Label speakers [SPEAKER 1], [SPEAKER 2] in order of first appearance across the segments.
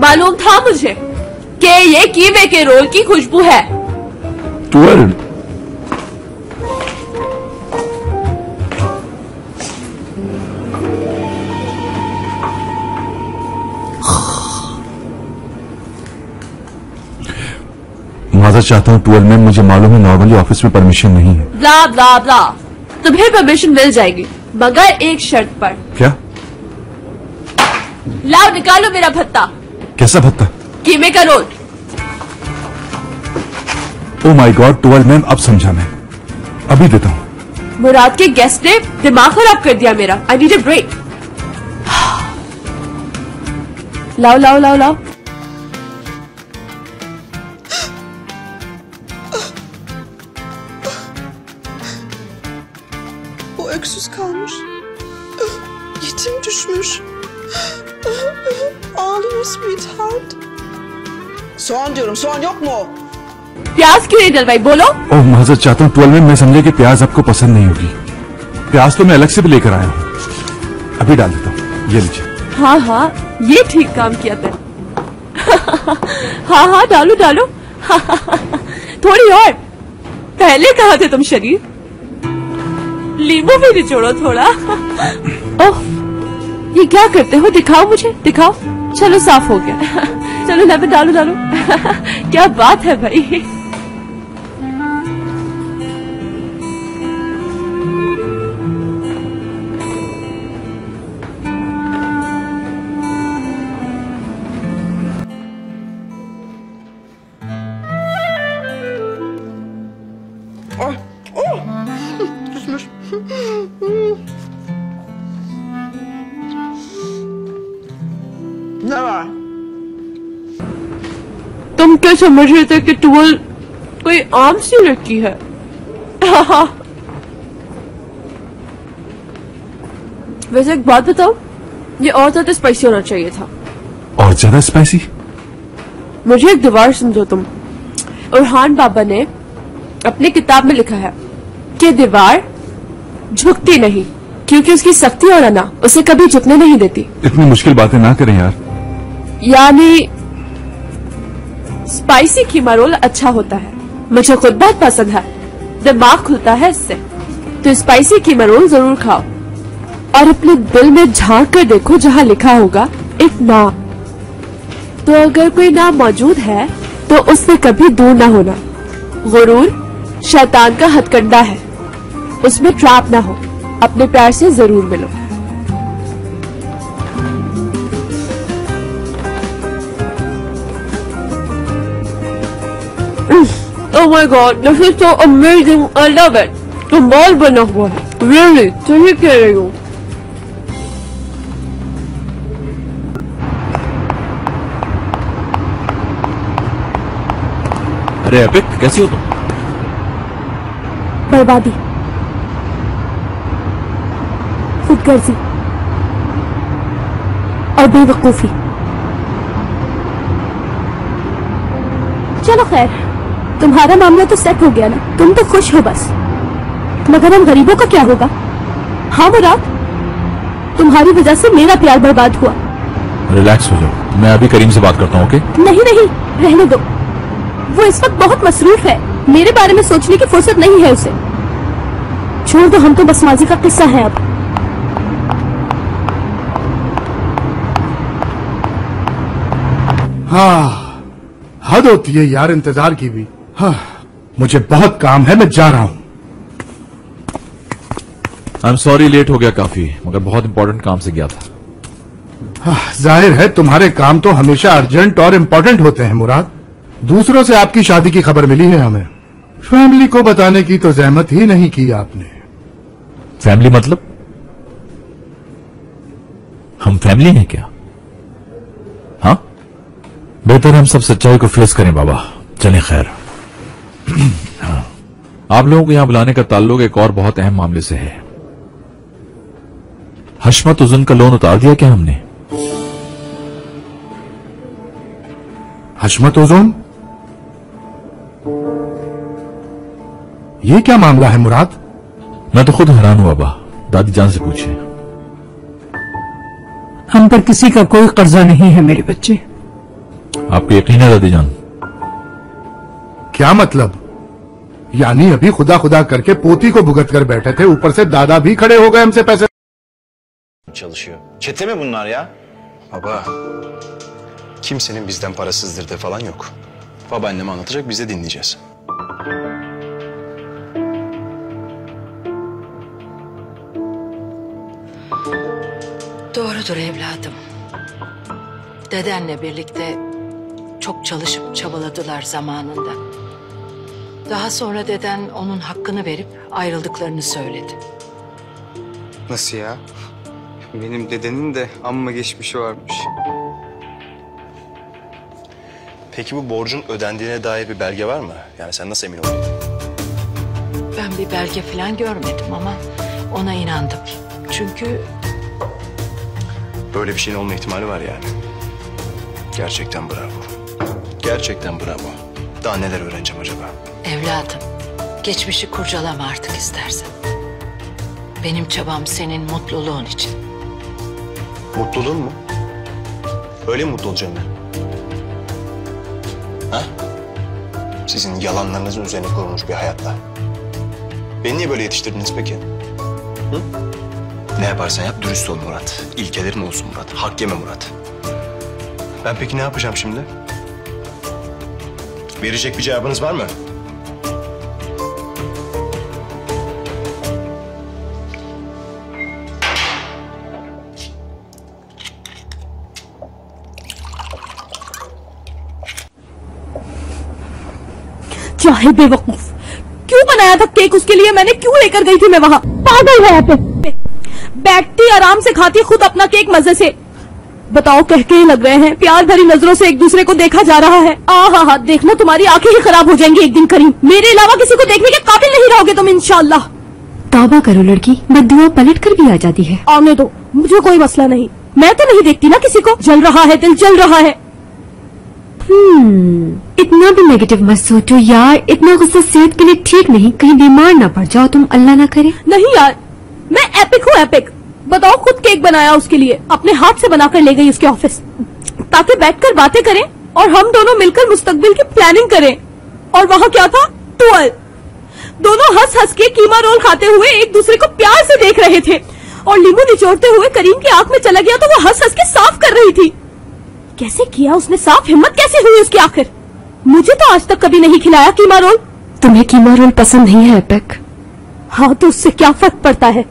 [SPEAKER 1] मालूम था मुझे कि ये कीवे के रोल की खुशबू है।
[SPEAKER 2] 12। माजर चाहता हूँ 12 मैम, मुझे मालूम है नॉर्मली ऑफिस में परमिशन नहीं है।
[SPEAKER 1] ब्ला ब्ला ब्ला, तुम्हें परमिशन मिल जाएगी मगर एक शर्त पर।
[SPEAKER 2] क्या?
[SPEAKER 1] लाओ निकालो मेरा भत्ता।
[SPEAKER 2] कैसा भत्ता?
[SPEAKER 1] कीमे का role.
[SPEAKER 2] Oh my god 12 ma'am, अब समझा मैं, अभी देता हूँ।
[SPEAKER 1] मुराद के गेस्ट ने दिमाग खराब कर दिया मेरा। I need a break. लाओ लाओ लाओ लाओ।
[SPEAKER 3] O öksüz kalmış. Yetim düşmüş. Ağlıyor sweetheart. Soğan diyorum, soğan yok mu?
[SPEAKER 1] प्याज क्यों नहीं डलवाई बोलो?
[SPEAKER 2] ओह माजर चाहता हूँ 12 मैम, मैं समझा कि प्याज आपको पसंद नहीं होगी। प्याज तो मैं अलग से भी लेकर आया हूँ, अभी डाल देता हूँ, ये लीजिए।
[SPEAKER 1] हाँ हाँ, ये ठीक काम किया था। हाँ हाँ डालो डालो। थोड़ी और, पहले कहा थे तुम शरीर। लींबू भी निचोड़ो थोड़ा। ओह, ये क्या करते हो? दिखाओ मुझे, दिखाओ। चलो साफ हो गया। चलो लेमन डालो डालो। क्या बात है भाई।
[SPEAKER 3] Düşmüş. Ne var?
[SPEAKER 1] तुम क्या समझ रहे थे कि 12 कोई आम सी लड़की है? वैसे एक बात बताओ, ये और ज्यादा स्पाइसी होना चाहिए था।
[SPEAKER 2] और ज्यादा स्पाइसी?
[SPEAKER 1] मुझे एक दीवार समझो तुम। उरहान बाबा ने अपनी किताब में लिखा है कि दीवार झुकती नहीं क्योंकि उसकी सख्ती और अना उसे कभी झुकने नहीं देती।
[SPEAKER 2] इतनी मुश्किल बातें ना करें यार।
[SPEAKER 1] यानी स्पाइसी कीमा रोल अच्छा होता है, मुझे खुद बहुत पसंद है, दिमाग खुलता है इससे। तो स्पाइसी कीमा रोल जरूर खाओ और अपने दिल में झांक कर देखो जहाँ लिखा होगा एक नाम। तो अगर कोई नाम मौजूद है तो उससे कभी दूर ना होना। गुरूर शैतान का हथकंडा है, उसमें ट्रैप ना हो। अपने प्यार से जरूर मिलो। Oh my God, this is so amazing. I love it. कमाल बना हुआ है। Really, सही कह रही हूँ।
[SPEAKER 4] अरे एपिक, कैसी हो तुम?
[SPEAKER 1] बर्बादी, खुदगर्जी और बेवकूफी। चलो खैर, तुम्हारा मामला तो सेट हो गया ना, तुम तो खुश हो बस। मगर हम गरीबों का क्या होगा? हाँ मुराद, तुम्हारी वजह से मेरा प्यार बर्बाद हुआ।
[SPEAKER 4] रिलैक्स हो जाओ, मैं अभी करीम से बात करता हूँ। ओके?
[SPEAKER 1] नहीं नहीं, रहने दो। वो इस वक्त बहुत मसरूफ है, मेरे बारे में सोचने की फुर्सत नहीं है उसे। छोड़ दो, हम तो बस माजी का किस्सा है अब।
[SPEAKER 5] हाँ, हद होती है यार इंतजार की भी। हाँ, मुझे बहुत काम है, मैं जा रहा हूँ।
[SPEAKER 4] आई एम सॉरी, लेट हो गया काफी, मगर बहुत इंपॉर्टेंट काम से गया था।
[SPEAKER 5] हाँ, जाहिर है तुम्हारे काम तो हमेशा अर्जेंट और इम्पोर्टेंट होते हैं मुराद। दूसरों से आपकी शादी की खबर मिली है हमें, फैमिली को बताने की तो जहमत ही नहीं की आपने।
[SPEAKER 4] फैमिली मतलब? हम फैमिली हैं क्या? हाँ, बेहतर हम सब सच्चाई को फेस करें बाबा। चलें खैर। हाँ, आप लोगों को यहां बुलाने का ताल्लुक एक और बहुत अहम मामले से है। हशमत उज़न का लोन उतार दिया क्या हमने?
[SPEAKER 5] हशमत उज़न? ये क्या मामला है मुराद?
[SPEAKER 4] मैं तो खुद हैरान हुआ बा, दादी जान से पूछे।
[SPEAKER 6] हम पर किसी का कोई कर्जा नहीं है मेरे बच्चे।
[SPEAKER 4] आपको यकीन है दादी जान?
[SPEAKER 5] क्या मतलब? यानी अभी खुदा खुदा करके पोती को भुगत कर बैठे थे, ऊपर से दादा भी खड़े हो गए हमसे पैसे
[SPEAKER 6] çalışıyor. Çete mi bunlar ya? Baba, kimsenin bizden parasızdır de falan yok. Babaannem anlatacak, biz de dinleyeceğiz.
[SPEAKER 7] Doğrudur evladım. Dedenle birlikte çok çalışıp çabaladılar zamanında. Daha sonra deden onun hakkını verip ayrıldıklarını söyledi.
[SPEAKER 8] Nasıl ya? Benim dedenin de amma geçmişi varmış.
[SPEAKER 6] Peki bu borcun ödendiğine dair bir belge var mı? Yani sen nasıl emin oldun?
[SPEAKER 7] Ben bir belge falan görmedim ama ona inandım. Çünkü
[SPEAKER 6] Böyle bir şeyin olma ihtimali var yani. Gerçekten bravo. Gerçekten bravo. Daha neler öğreneceğim acaba?
[SPEAKER 7] evladım, geçmişi kurcalama artık istersen. Benim çabam senin mutluluğun için.
[SPEAKER 6] Mutluluğun mu? Öyle mi mutlu olacağım ben? Ha? Sizin yalanlarınızın üzerine kurulmuş bir hayatla. Beni niye böyle yetiştirdiniz peki? Hı? Ne yaparsan yap dürüst ol Murat. İlkelerin olsun Murat. Hak yeme Murat. Ben peki ne yapacağım şimdi? Verecek bir cevabınız var mı?
[SPEAKER 1] चाहे बेवकूफ, क्यों बनाया था cake उसके लिए? मैंने क्यों लेकर गई थी मैं वहाँ? पागल है पे बैठती आराम से खाती खुद अपना केक मजे से। बताओ, कह के ही लग रहे हैं। प्यार भरी नजरों से एक दूसरे को देखा जा रहा है। हा, देखना तुम्हारी आंखें ही खराब हो जाएंगी एक दिन करीम। मेरे अलावा किसी को देखने के काबिल नहीं रहोगे तुम इंशाल्लाह।
[SPEAKER 9] तौबा करो लड़की, बद्दुआ पलट कर भी आ जाती है।
[SPEAKER 1] आने दो, मुझे कोई मसला नहीं। मैं तो नहीं देखती ना किसी को। जल रहा है दिल, जल रहा है।
[SPEAKER 9] इतना भी नेगेटिव मत सोचो यार, इतना गुस्सा सेहत के लिए ठीक नहीं। कहीं बीमार ना पड़ जाओ तुम, अल्लाह ना करे।
[SPEAKER 1] नहीं यार, मैं एपिक हूँ एपिक। बताओ, खुद केक बनाया उसके लिए, अपने हाथ से बनाकर ले गई उसके ऑफिस, ताकि बैठकर बातें करें और हम दोनों मिलकर मुस्तकबिल की प्लानिंग करें। और वहाँ क्या था? टूअल। दोनों हंस हंस के कीमा रोल खाते हुए एक दूसरे को प्यार से देख रहे थे और नींबू निचोड़ते हुए करीम की आंख में चला गया तो वो हंस हंस के साफ कर रही थी। कैसे किया उसने साफ? हिम्मत कैसे हुई उसकी आखिर? मुझे तो आज तक कभी नहीं खिलाया कीमा रोल।
[SPEAKER 9] तुम्हें कीमा रोल पसंद नहीं है एपिक?
[SPEAKER 1] हाँ, तो उससे क्या फर्क पड़ता है?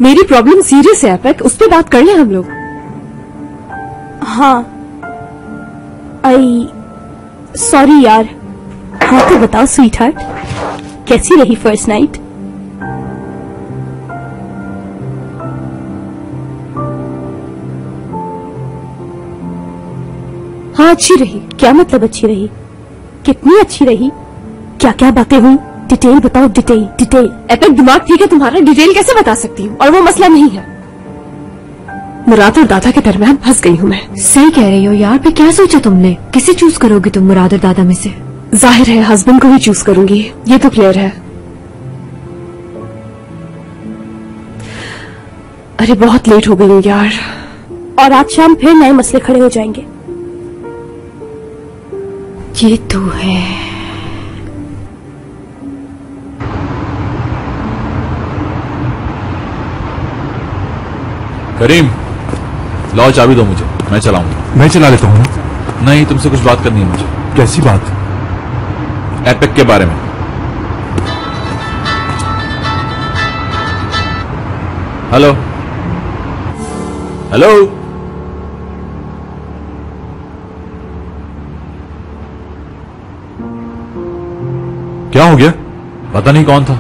[SPEAKER 9] मेरी प्रॉब्लम सीरियस है एपिक, उस पर बात कर लें हम लोग।
[SPEAKER 1] हाँ, सॉरी यार। हाँ तो बताओ स्वीट हार्ट, कैसी रही फर्स्ट नाइट? हाँ, अच्छी रही। क्या मतलब अच्छी रही? कितनी अच्छी रही? क्या क्या बातें हुई? डिटेल बताओ, डिटेल डिटेल।
[SPEAKER 9] एपिक, दिमाग ठीक है तुम्हारा? डिटेल कैसे बता सकती हूँ? और वो मसला नहीं है। मुराद और दादा के दरमियान फंस गई हूँ मैं। सही कह रही हो यार। फिर क्या सोचा तुमने? किसे चूज करोगी तुम मुराद और दादा में से? जाहिर है हस्बैंड को ही चूज करूंगी, ये तो क्लियर है। अरे बहुत लेट हो गई हूँ यार।
[SPEAKER 1] और आज शाम फिर नए मसले खड़े हो जाएंगे।
[SPEAKER 9] ये तो है।
[SPEAKER 4] करीम, लाओ चाबी दो मुझे, मैं चलाऊंगा।
[SPEAKER 2] मैं चला लेता हूँ।
[SPEAKER 4] नहीं, तुमसे कुछ बात करनी है मुझे।
[SPEAKER 2] कैसी बात?
[SPEAKER 4] एपिक के बारे में। हेलो हेलो,
[SPEAKER 2] क्या हो गया?
[SPEAKER 4] पता नहीं कौन था,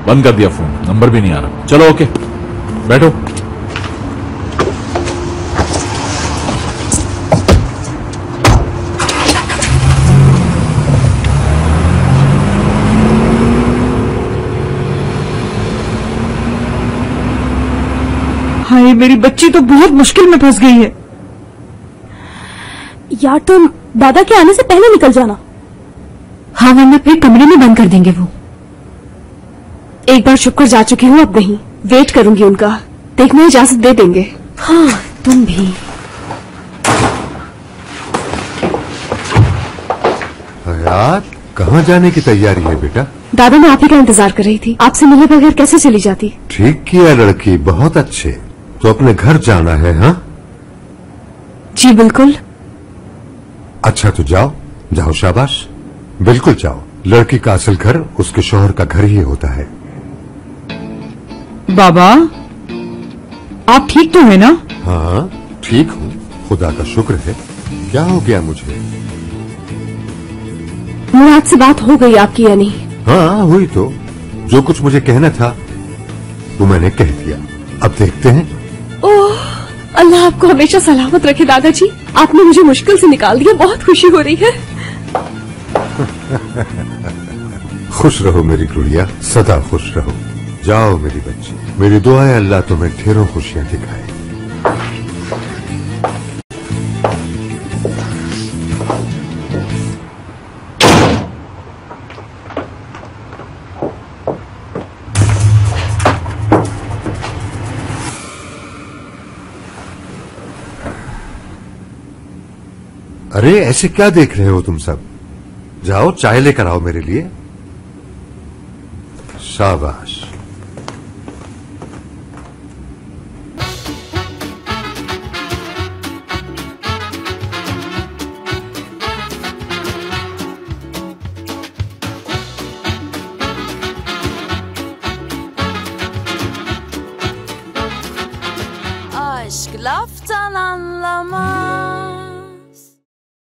[SPEAKER 4] बंद कर दिया फोन, नंबर भी नहीं आ रहा। चलो ओके, बैठो।
[SPEAKER 9] हाय, मेरी बच्ची तो बहुत मुश्किल में फंस गई है।
[SPEAKER 1] यार तुम दादा के आने से पहले निकल जाना।
[SPEAKER 9] हाँ, वरना फिर कमरे में बंद कर देंगे वो। एक बार शुक्र जा चुकी हूँ, अब नहीं। वेट करूंगी उनका, देखना इजाजत दे देंगे। हाँ, तुम भी।
[SPEAKER 10] मुराद, कहाँ जाने की तैयारी है बेटा?
[SPEAKER 9] दादा मैं आप ही का इंतजार कर रही थी। आपसे मिले बगैर कैसे चली जाती?
[SPEAKER 10] ठीक किया लड़की, बहुत अच्छे। तो अपने घर जाना है? हाँ
[SPEAKER 9] जी बिल्कुल।
[SPEAKER 10] अच्छा तो जाओ, जाओ, शाबाश, बिल्कुल जाओ। लड़की का असल घर उसके शौहर का घर ही होता है।
[SPEAKER 11] बाबा आप ठीक तो है ना?
[SPEAKER 10] हाँ ठीक हूँ, खुदा का शुक्र है। क्या हो गया मुझे?
[SPEAKER 9] मुराद से बात हो गई आपकी या नहीं?
[SPEAKER 10] हाँ हुई तो। जो कुछ मुझे कहना था वो मैंने कह दिया। अब देखते हैं।
[SPEAKER 9] ओह अल्लाह आपको हमेशा सलामत रखे दादाजी। आपने मुझे मुश्किल से निकाल दिया, बहुत खुशी हो रही है।
[SPEAKER 10] खुश रहो मेरी गुड़िया, सदा खुश रहो। जाओ मेरी बच्ची, मेरी दुआ है अल्लाह तुम्हें ढेरों खुशियां दिखाए। अरे ऐसे क्या देख रहे हो तुम सब? जाओ चाय लेकर आओ मेरे लिए। शाबाश।